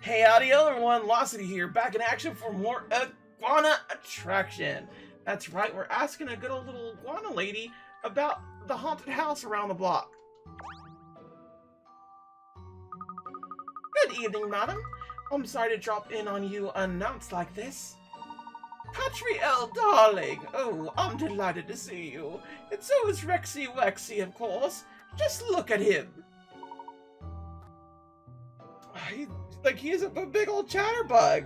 Hey, audio everyone, Locity here, back in action for more iguana attraction. That's right, we're asking a good old little iguana lady about the haunted house around the block. Good evening, madam. I'm sorry to drop in on you unannounced like this. Katrielle, darling! Oh, I'm delighted to see you. And so is Rexy Wexy, of course. Just look at him. He's a big old chatterbug.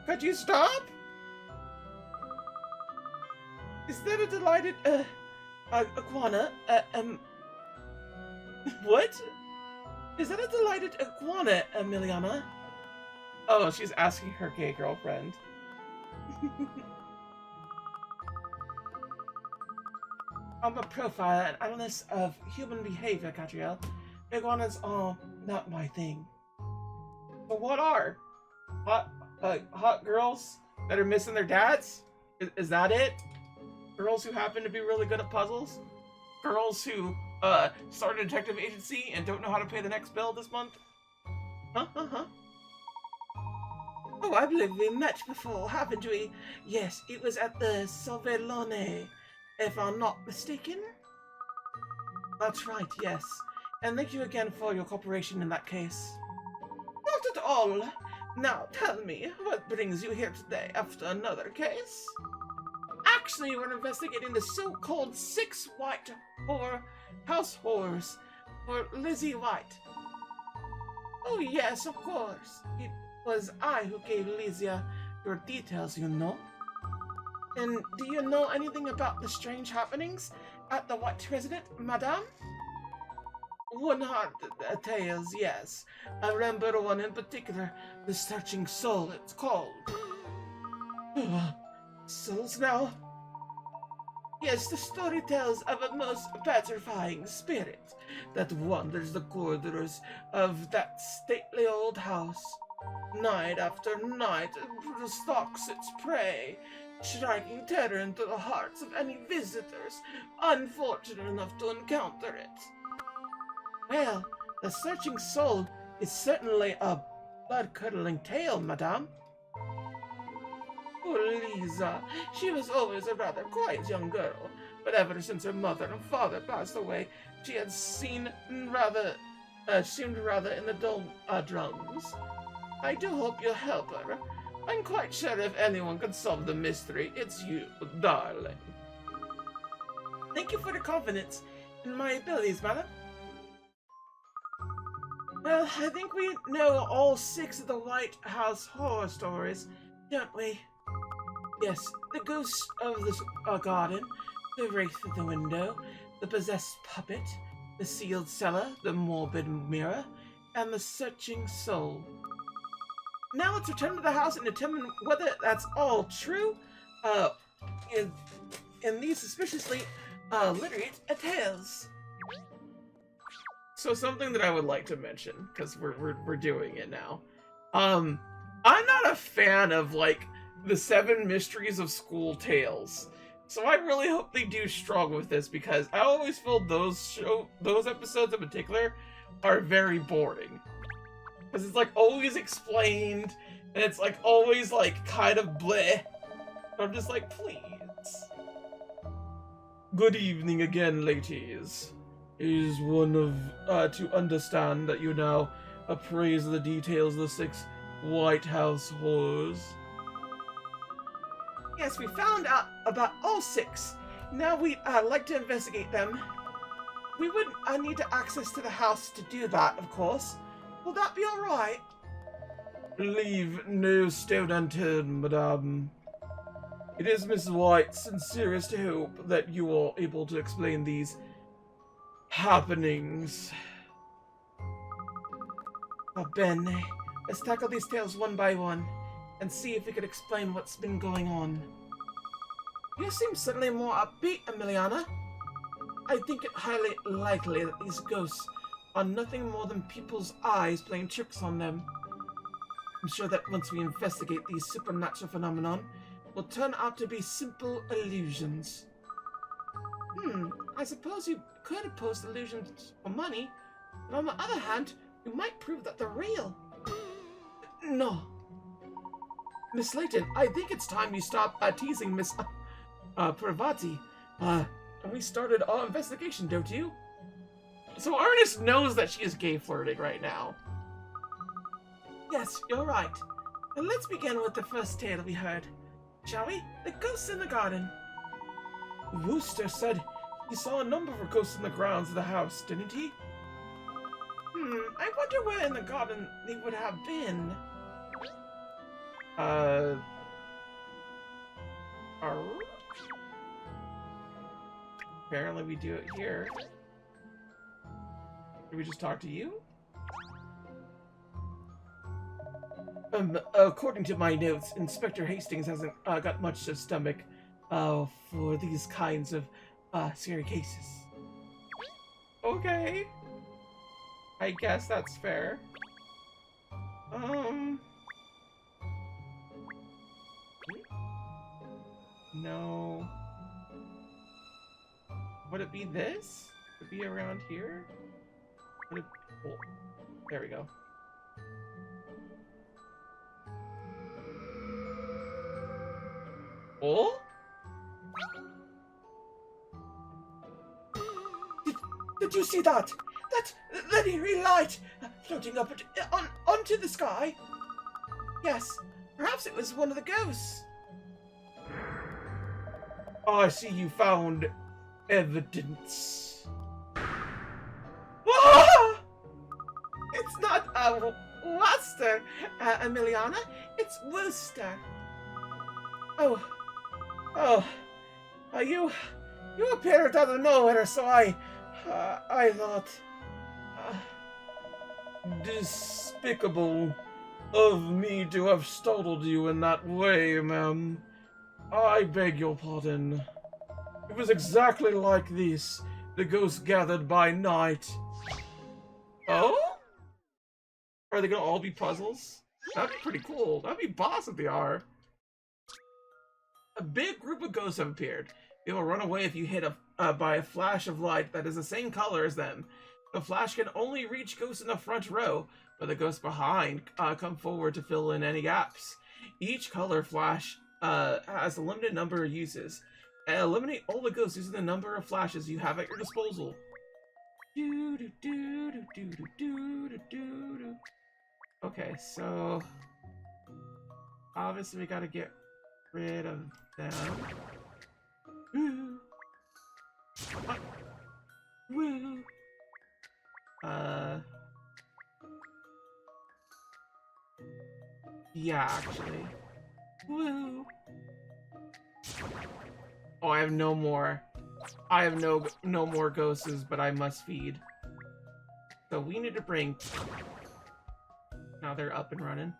Could you stop? Is that a delighted, iguana? What? Is that a delighted iguana, Emiliana? Oh, she's asking her gay girlfriend. I'm a profiler and analyst of human behavior, Katrielle. Iguanas are not my thing. But what are? Hot girls that are missing their dads? Is that it? Girls who happen to be really good at puzzles? Girls who, start a detective agency and don't know how to pay the next bill this month? Huh? Oh, I believe we met before, haven't we? Yes, it was at the Salvellone, if I'm not mistaken. That's right, yes. And thank you again for your cooperation in that case. Not at all. Now, tell me, what brings you here today after another case? Actually, we're investigating the so-called 6 white house horrors for Lizzie White. Oh yes, of course. It was I who gave Lizzie your details, you know. And do you know anything about the strange happenings at the White Residence, madame? 100 tales, yes. I remember one in particular, the Searching Soul, it's called. Souls now? Yes, the story tells of a most petrifying spirit that wanders the corridors of that stately old house. Night after night, it stalks its prey, striking terror into the hearts of any visitors unfortunate enough to encounter it. Well, the Searching Soul is certainly a blood-curdling tale, madame. Poor Lisa, she was always a rather quiet young girl, but ever since her mother and father passed away, she had seemed rather in the doldrums. I do hope you'll help her. I'm quite sure if anyone can solve the mystery, it's you, darling. Thank you for the confidence in my abilities, madam. Well, I think we know all 6 of the White House horror stories, don't we? Yes, the ghost of the garden, the wraith at the window, the possessed puppet, the sealed cellar, the morbid mirror, and the searching soul. Now let's return to the house and determine whether that's all true, in these suspiciously, literate tales. So something that I would like to mention, because we're doing it now. I'm not a fan of, like, the 7 Mysteries of School tales. So I really hope they do struggle with this, because I always feel those episodes in particular are very boring. Because it's, like, always explained, and it's, like, always, like, kind of bleh. I'm just like, please. Good evening again, ladies. Is one of, to understand that you now appraise the details of the 6 White House horrors? Yes, we found out about all 6. Now we'd like to investigate them. We would need to access to the house to do that, of course. Will that be alright? Leave no stone unturned, madame. It is Miss White's sincerest hope that you are able to explain these happenings. Oh, Bene, let's tackle these tales one by one and see if we can explain what's been going on. You seem suddenly more upbeat, Emiliana. I think it highly likely that these ghosts are nothing more than people's eyes playing tricks on them. I'm sure that once we investigate these supernatural phenomenon, will turn out to be simple illusions. I suppose you could post illusions for money, but on the other hand, you might prove that they're real. no. Miss Layton, I think it's time you stop teasing Miss Parvati. And we started our investigation, don't you? So Ernest knows that she is gay flirting right now. Yes, you're right. And let's begin with the first tale we heard. Shall we? The ghosts in the garden. Wooster said he saw a number of ghosts in the grounds of the house, didn't he? I wonder where in the garden they would have been. Apparently we do it here. Did we just talk to you? According to my notes, Inspector Hastings hasn't got much of stomach for these kinds of scary cases. Okay. I guess that's fair. No. Would it be this? Would it be around here? Would it... Oh, there we go. Oh? Did you see that? That eerie light floating up onto the sky? Yes, perhaps it was one of the ghosts. I see you found evidence. Ah! It's not Worcester, Emiliana. It's Wooster. Oh, you appeared out of nowhere, so I thought, despicable of me to have startled you in that way, ma'am. I beg your pardon. It was exactly like this, the ghosts gathered by night. Oh? Are they gonna all be puzzles? That'd be pretty cool. That'd be boss if they are. A big group of ghosts have appeared. They will run away if you hit by a flash of light that is the same color as them. The flash can only reach ghosts in the front row, but the ghosts behind come forward to fill in any gaps. Each color flash has a limited number of uses. Eliminate all the ghosts using the number of flashes you have at your disposal. Okay, so obviously we gotta get rid of them. Woo. Woo. Yeah, actually. Woo. Oh, I have no more. I have no more ghosts, but I must feed. So we need to bring... Now they're up and running.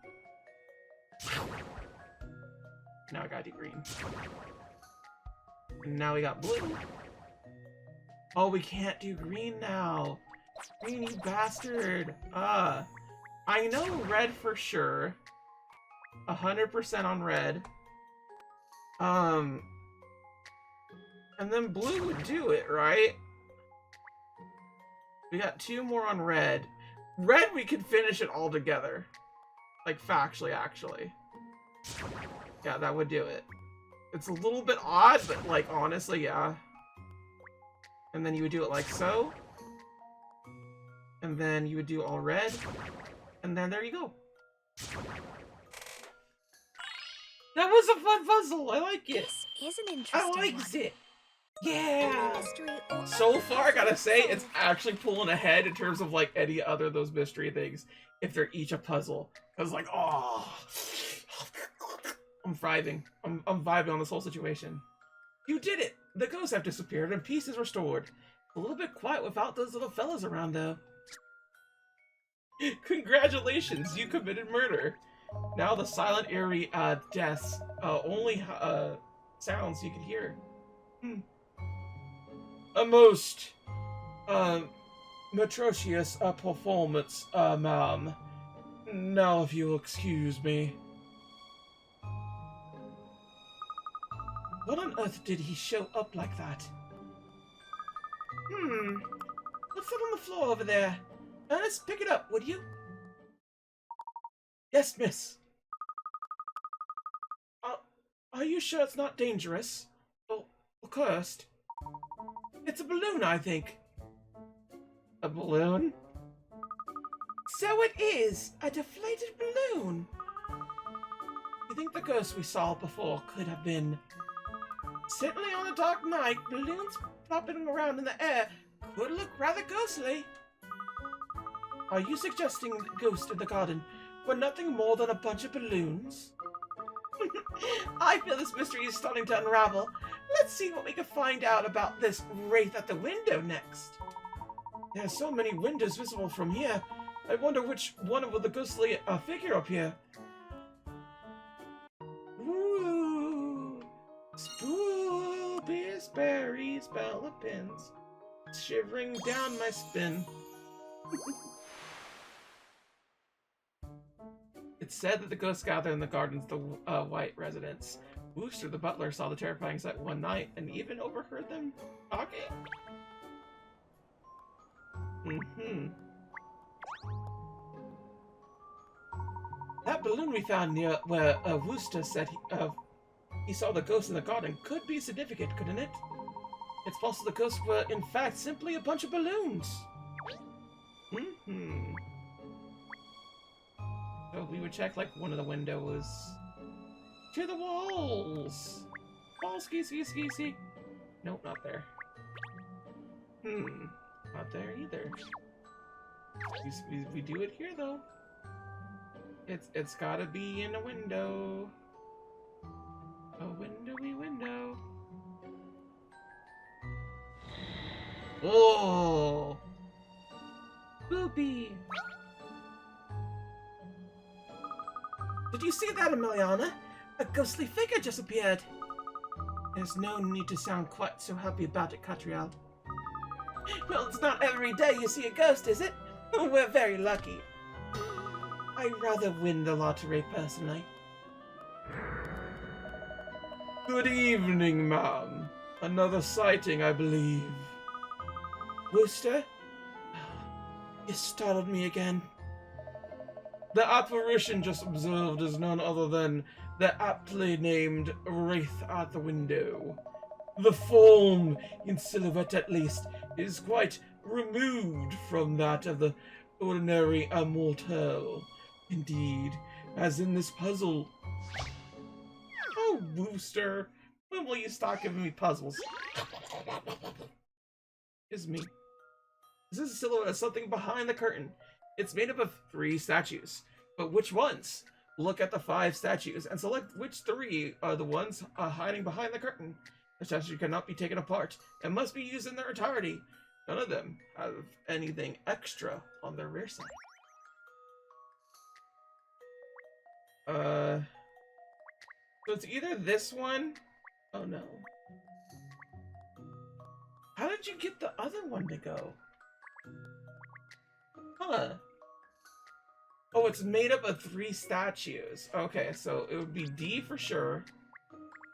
Now I gotta do green. And now we got blue. Oh, we can't do green now. Green, you bastard. I know red for sure. 100% on red. And then blue would do it, right? We got 2 more on red. Red, we could finish it all together. Like, factually, actually. Yeah, that would do it. It's a little bit odd, but, like, honestly, yeah. And then you would do it like so. And then you would do all red. And then there you go. That was a fun puzzle. I like it. This is an interesting I liked it. Yeah. one. So far, I gotta say, it's actually pulling ahead in terms of like any other of those mystery things. If they're each a puzzle, cause like, oh, I'm vibing. I'm vibing on this whole situation. You did it. The ghosts have disappeared and peace is restored. A little bit quiet without those little fellas around, though. Congratulations, you committed murder. Now the silent, eerie deaths only sounds you can hear. A most atrocious performance, ma'am. Now, if you'll excuse me. What on earth did he show up like that? What's that on the floor over there? Ernest, pick it up, would you? Yes, miss. Are you sure it's not dangerous? Or cursed? It's a balloon, I think. A balloon? So it is! A deflated balloon! You think the ghost we saw before could have been... Certainly on a dark night, balloons flopping around in the air could look rather ghostly. Are you suggesting the ghost in the garden were nothing more than a bunch of balloons? I feel this mystery is starting to unravel. Let's see what we can find out about this wraith at the window next. There are so many windows visible from here. I wonder which one of the ghostly figure up here. Ooh, spooky berries, bella pins, shivering down my spine. It's said that the ghosts gather in the gardens, the White residence. Wooster, the butler, saw the terrifying sight one night and even overheard them talking. That balloon we found near where Wooster said he saw the ghost in the garden could be significant, couldn't it? It's possible the ghosts were, in fact, simply a bunch of balloons. So we would check, like, one of the windows. To the walls! Walls, ski. Nope, not there. Not there either. We do it here, though. It's gotta be in a window. A windowy window. Oh! Boopy! Did you see that, Emiliana? A ghostly figure just appeared. There's no need to sound quite so happy about it, Katrielle. Well, it's not every day you see a ghost, is it? We're very lucky. I'd rather win the lottery, personally. Good evening, ma'am. Another sighting, I believe. Wooster? You startled me again. The apparition just observed is none other than the aptly named wraith at the window. The form, in silhouette at least, is quite removed from that of the ordinary mortal. Indeed, as in this puzzle. Oh, Wooster, when will you stop giving me puzzles? Is me. This is a silhouette of something behind the curtain. It's made up of 3 statues. But which ones? Look at the 5 statues and select which 3 are the ones hiding behind the curtain. The statue cannot be taken apart and must be used in their entirety. None of them have anything extra on their rear side. So it's either this one... Oh no. How did you get the other one to go? Huh. Oh, it's made up of 3 statues. Okay, so it would be D for sure.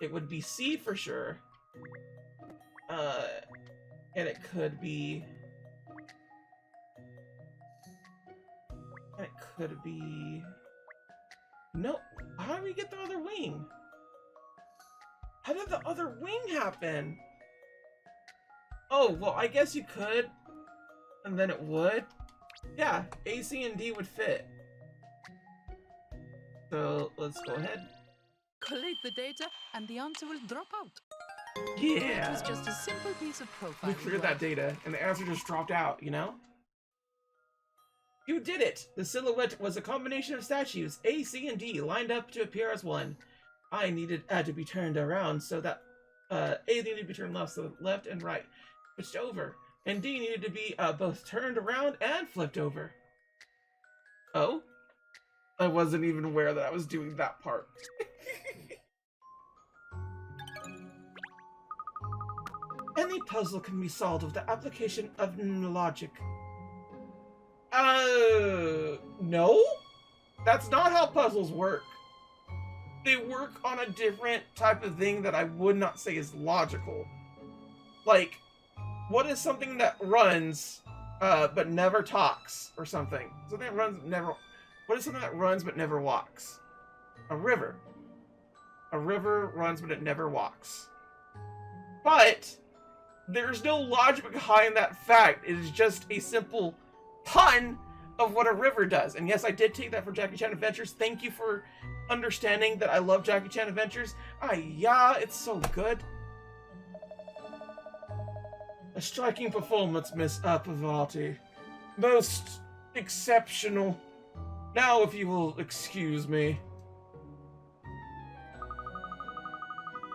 It would be C for sure. And it could be... And it could be... No, how did we get the other wing? How did the other wing happen? Oh, well, I guess you could. And then it would. Yeah, A, C, and D would fit. So, let's go ahead. Collate the data, and the answer will drop out. Yeah! It was just a simple piece of profiling. We cleared that data, and the answer just dropped out, you know? You did it! The silhouette was a combination of statues, A, C, and D, lined up to appear as one. I needed to be turned around so that A needed to be turned left, so left and right switched over, and D needed to be both turned around and flipped over. Oh? I wasn't even aware that I was doing that part. Any puzzle can be solved with the application of logic. No? That's not how puzzles work. They work on a different type of thing that I would not say is logical. Like, what is something that runs, but never talks, or something? Something that runs, never... What is something that runs, but never walks? A river. A river runs, but it never walks. But there's no logic behind that fact. It is just a simple pun of what a river does. And yes, I did take that from Jackie Chan Adventures. Thank you for understanding that I love Jackie Chan Adventures. Yeah, it's so good. A striking performance, Miss Pavati. Most exceptional. Now, if you will excuse me.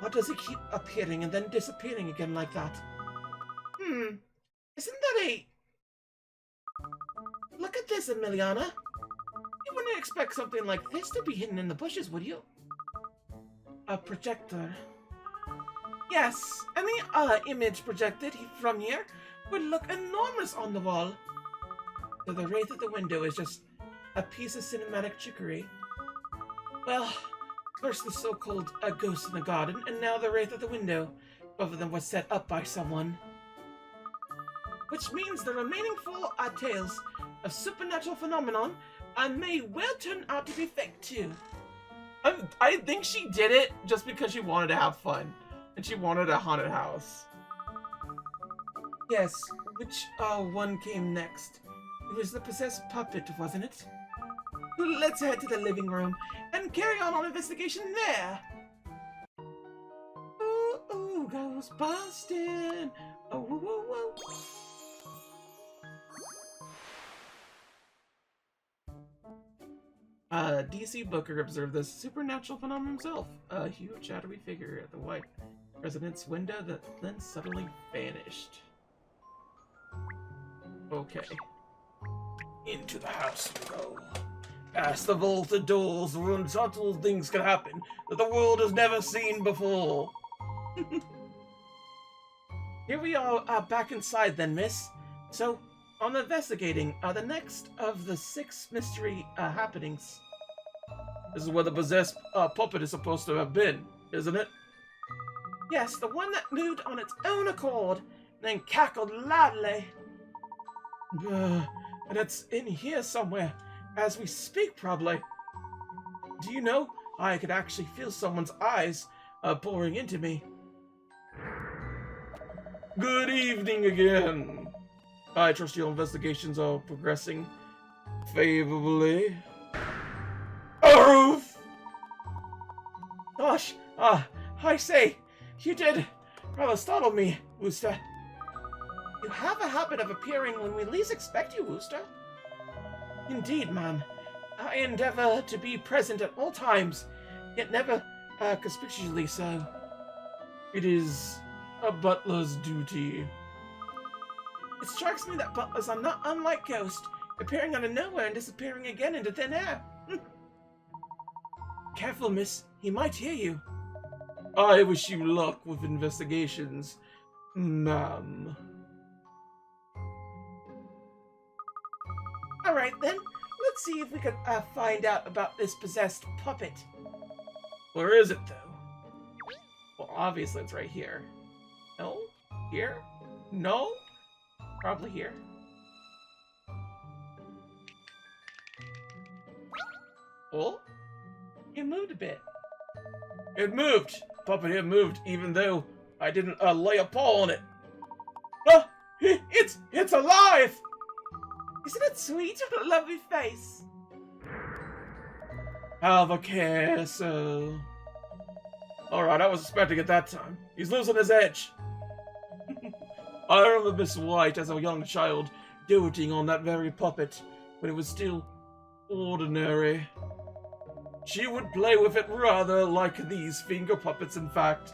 Why does he keep appearing and then disappearing again like that? Isn't that a... Look at this, Emiliana. You wouldn't expect something like this to be hidden in the bushes, would you? A projector. Yes, any image projected from here would look enormous on the wall. So the wraith at the window is just a piece of cinematic trickery. Well, first the so-called ghost in the garden, and now the wraith at the window. Both of them was set up by someone. Which means the remaining four tales of supernatural phenomenon may well turn out to be fake too. I think she did it just because she wanted to have fun. And she wanted a haunted house. Yes, which one came next? It was the possessed puppet, wasn't it? Let's head to the living room and carry on our investigation there. Ooh, ooh, Ghostbusting. Oh, whoa, whoa, whoa. DC Booker observed this supernatural phenomenon himself. A huge shadowy figure at the white residence window that then suddenly vanished. Okay. Into the house we go. Past the vaulted doors where unsubtle things can happen that the world has never seen before. Here we are back inside then, miss. So, on investigating the next of the 6 mystery happenings. This is where the possessed puppet is supposed to have been, isn't it? Yes, the one that moved on its own accord, and then cackled loudly. And it's in here somewhere, as we speak, probably. Do you know, I could actually feel someone's eyes boring into me. Good evening again. I trust your investigations are progressing favorably. Oof! Gosh, I say, you did rather startle me, Wooster. You have a habit of appearing when we least expect you, Wooster. Indeed, ma'am. I endeavor to be present at all times, yet never conspicuously so. It is a butler's duty. It strikes me that butlers are not unlike ghosts, appearing out of nowhere and disappearing again into thin air. Careful, miss. He might hear you. I wish you luck with investigations, ma'am. Alright then, let's see if we can find out about this possessed puppet. Where is it, though? Well, obviously it's right here. No? Here? No? Probably here. Oh? It moved a bit. It moved! Puppet here moved, even though I didn't lay a paw on it. Ah! It's alive! Isn't it sweet? What a lovely face. Have a care, sir. Alright, I was expecting it that time. He's losing his edge. I remember Miss White as a young child doting on that very puppet when it was still ordinary. She would play with it rather like these finger puppets, in fact.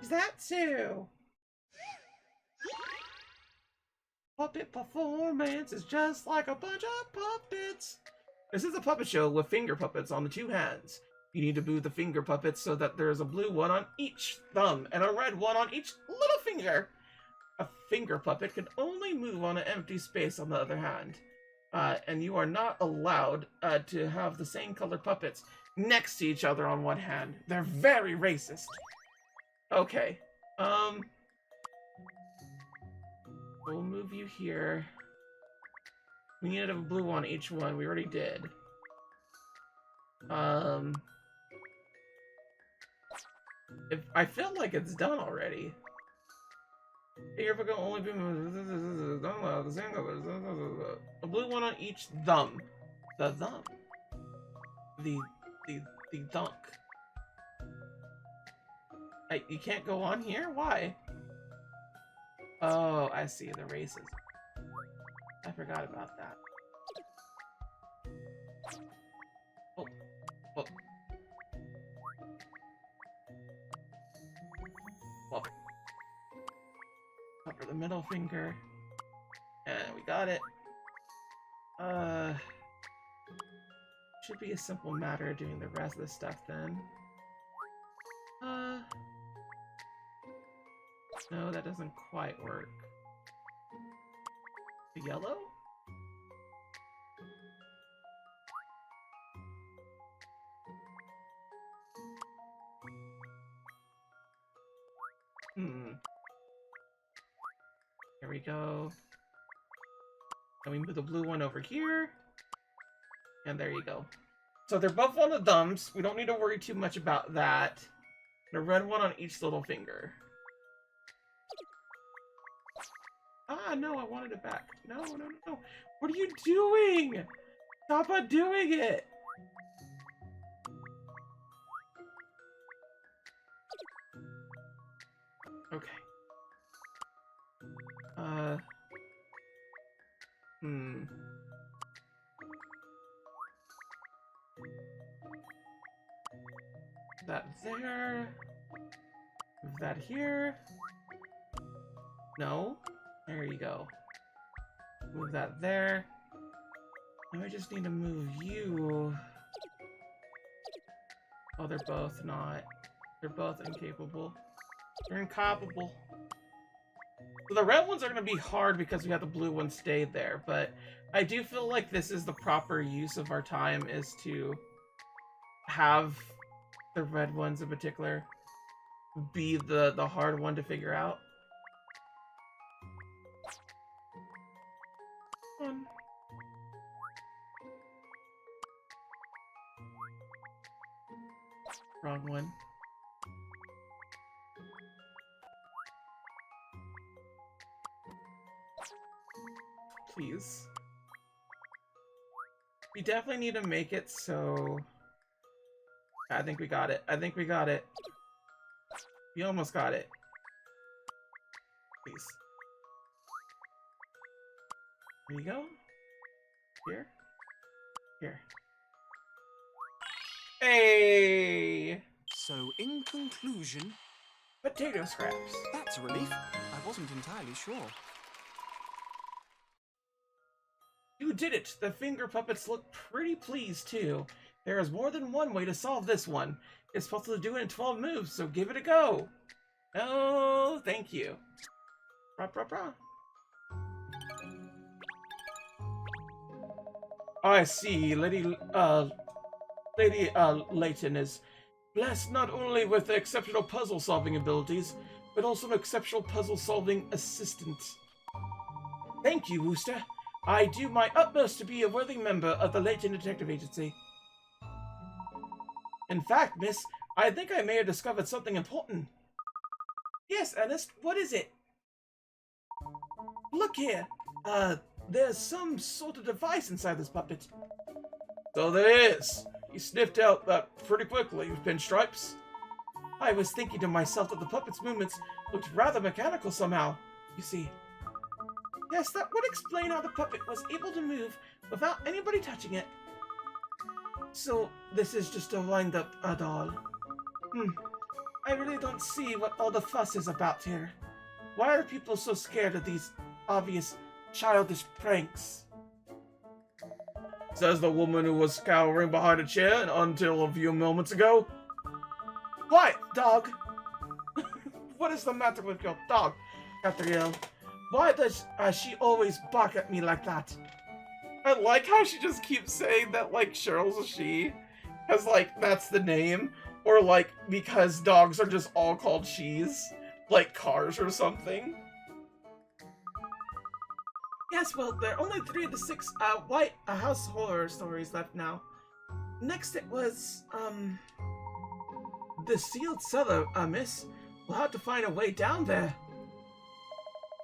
Is that so? Puppet performance is just like a bunch of puppets. This is a puppet show with finger puppets on the 2 hands. You need to move the finger puppets so that there's a blue one on each thumb and a red one on each little finger. A finger puppet can only move on an empty space on the other hand. And you are not allowed to have the same color puppets next to each other on one hand. They're very racist. Okay. We'll move you here. We needed a blue on each one. We already did. I feel like it's done already. Here we go. Only be a blue one on each thumb. The thumb. The dunk. You can't go on here? Why? Oh, I see. The races. I forgot about that. Oh. Oh. Well. Cover the middle finger. And we got it. Should be a simple matter of doing the rest of the stuff then. No, that doesn't quite work. The yellow? Here we go. And we move the blue one over here. And there you go. So they're both on the thumbs. We don't need to worry too much about that. And a red one on each little finger. Ah, no, I wanted it back. No. What are you doing? Stop doing it! Okay. That there. Move that here. No. There you go. Move that there. Now I just need to move you. Oh, they're both not. They're both incapable. They're incapable. So the red ones are going to be hard because we have the blue one stayed there, but I do feel like this is the proper use of our time, is to have the red ones in particular be the hard one to figure out. Wrong one. Please. We definitely need to make it so... I think we got it. I think we got it. We almost got it. Please. Here you go. Here. Here. Hey! So, in conclusion... Potato scraps. That's a relief. I wasn't entirely sure. You did it! The finger puppets look pretty pleased, too. There is more than one way to solve this one. It's possible to do it in 12 moves, so give it a go. Oh, thank you. Brah, brah, brah. I see. Lady Layton is blessed not only with exceptional puzzle-solving abilities, but also an exceptional puzzle-solving assistant. Thank you, Wooster. I do my utmost to be a worthy member of the Layton Detective Agency. In fact, miss, I think I may have discovered something important. Yes, Ernest, what is it? Look here. There's some sort of device inside this puppet. So there is. You sniffed out that pretty quickly, Pinstripes. I was thinking to myself that the puppet's movements looked rather mechanical somehow. You see. Yes, that would explain how the puppet was able to move without anybody touching it. So, this is just a wind-up, doll. I really don't see what all the fuss is about here. Why are people so scared of these obvious childish pranks? Says the woman who was cowering behind a chair until a few moments ago. Quiet, dog! What is the matter with your dog, Katrielle? Why does she always bark at me like that? I like how she just keeps saying that, like, Cheryl's a she. Because, like, that's the name. Or, like, because dogs are just all called she's. Like cars or something. Yes, well, there are only 3 of the 6 white house horror stories left now. Next it was, The sealed cellar, miss. We'll have to find a way down there.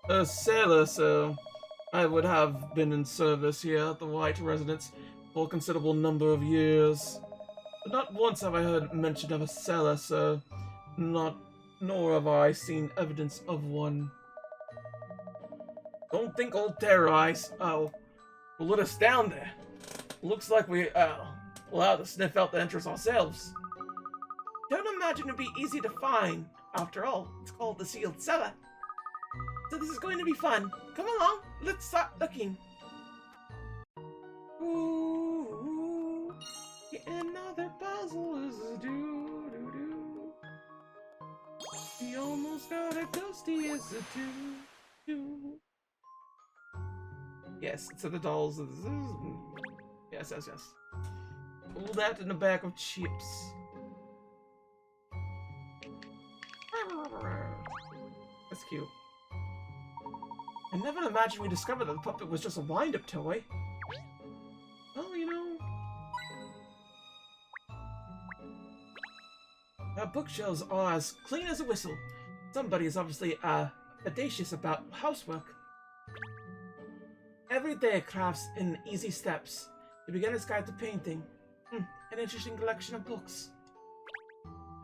A sailor, so I would have been in service here at the White Residence for a considerable number of years. But not once have I heard mention of a cellar, sir. Nor have I seen evidence of one. Don't think I'll terrorize. Will let us down there. Looks like we'll have to sniff out the entrance ourselves. Don't imagine it'd be easy to find. After all, it's called the sealed cellar. So this is going to be fun. Come along, let's start looking. Ooh, another puzzle is do. He almost got a ghosty is a do. Yes, so the dolls. Yes. All that in a bag of chips. That's cute. I never imagined we discovered that the puppet was just a wind-up toy. Well, you know... Our bookshelves are as clean as a whistle. Somebody is obviously, audacious about housework. Every day crafts in easy steps. The beginner's guide to painting. An interesting collection of books.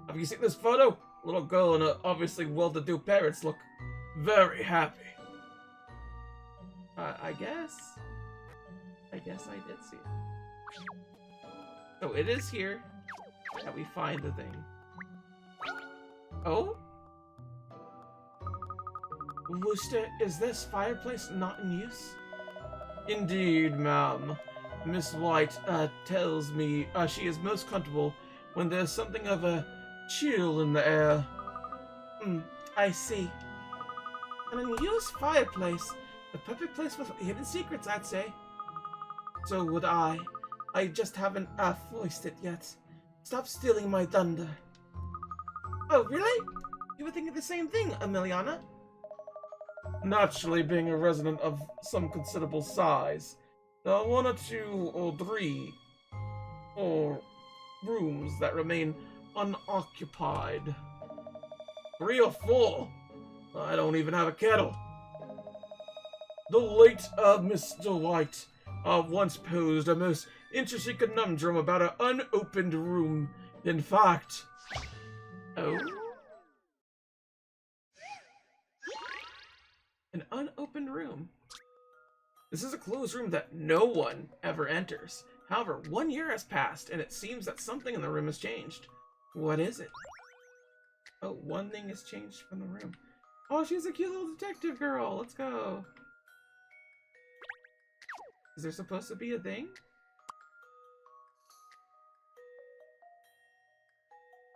Have you seen this photo? Little girl and a obviously well-to-do parents look very happy. I guess I did see it. So it is here that we find the thing. Oh? Wooster, is this fireplace not in use? Indeed, ma'am. Miss White, tells me, she is most comfortable when there's something of a chill in the air. I see. An unused fireplace. The perfect place with hidden secrets, I'd say. So would I. I just haven't, voiced it yet. Stop stealing my thunder. Oh, really? You were thinking the same thing, Emiliana? Naturally, being a resident of some considerable size, there are 1 or 2 or 3 or rooms that remain unoccupied. 3 or 4? I don't even have a kettle. The late Mr. White once posed a most interesting conundrum about an unopened room. In fact... Oh? An unopened room. This is a closed room that no one ever enters. However, 1 year has passed, and it seems that something in the room has changed. What is it? Oh, one thing has changed from the room. Oh, she's a cute little detective girl. Let's go. Is there supposed to be a thing?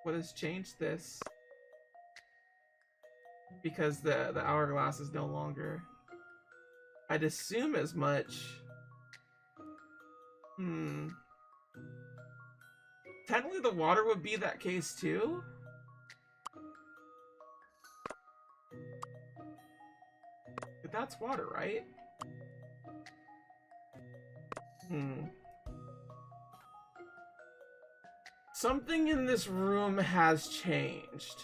What has changed this? Because the hourglass is no longer. I'd assume as much. Technically the water would be that case too? But that's water, right? Something in this room has changed.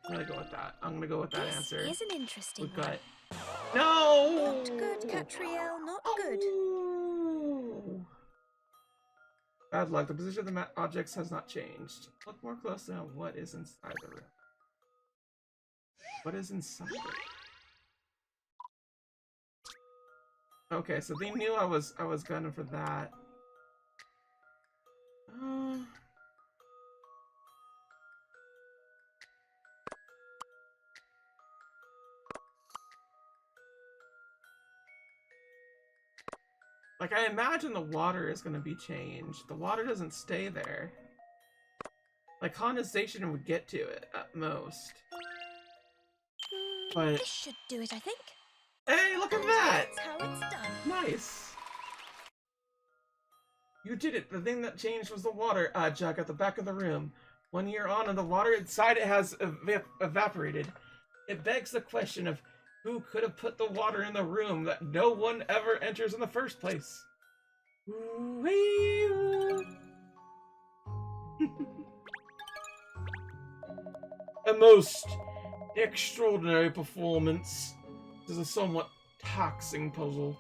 I'm gonna go with that. I'm gonna go with that answer. This is an interesting We've one. got... No! Not good, Katrielle, not good. Oh. Bad luck. The position of the objects has not changed. Look more closely on what is inside the room. What is inside it? Okay, so they knew I was gunning for that. Like, I imagine the water is going to be changed. The water doesn't stay there. Like, condensation would get to it, at most. But... This should do it, I think. Hey, look at that! That's how it's done. Nice! You did it! The thing that changed was the water jug at the back of the room. 1 year on, and the water inside it has evaporated. It begs the question of who could have put the water in the room that no one ever enters in the first place? Ooh-wee-oo. A most extraordinary performance. This is a somewhat taxing puzzle.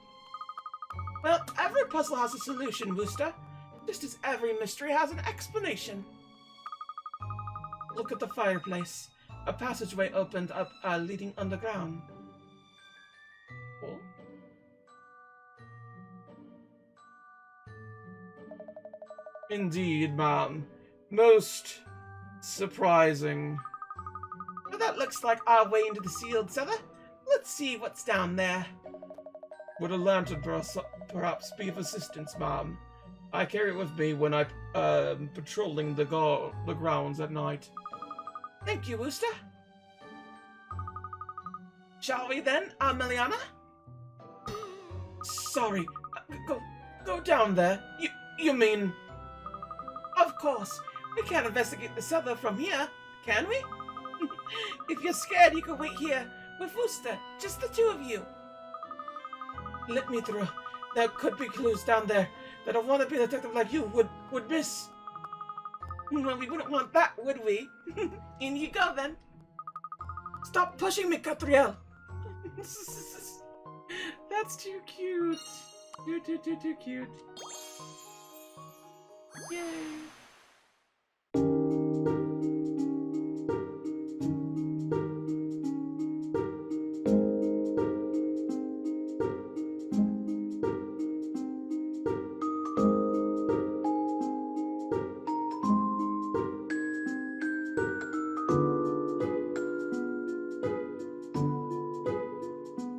Well, every puzzle has a solution, Wooster. Just as every mystery has an explanation. Look at the fireplace. A passageway opened up leading underground. Oh. Indeed, ma'am. Most surprising. Well, that looks like our way into the sealed cellar. Let's see what's down there. Would a lantern perhaps be of assistance, ma'am? I carry it with me when I'm patrolling the grounds at night. Thank you, Wooster. Shall we then, Miliana? Sorry, go down there. You mean? Of course, we can't investigate the cellar from here, can we? If you're scared, you can wait here with Wooster, just the two of you. Let me through. There could be clues down there that a wannabe detective like you would miss. Well, we wouldn't want that, would we? In you go, then. Stop pushing me, Katrielle. That's too cute. Too cute. Yay.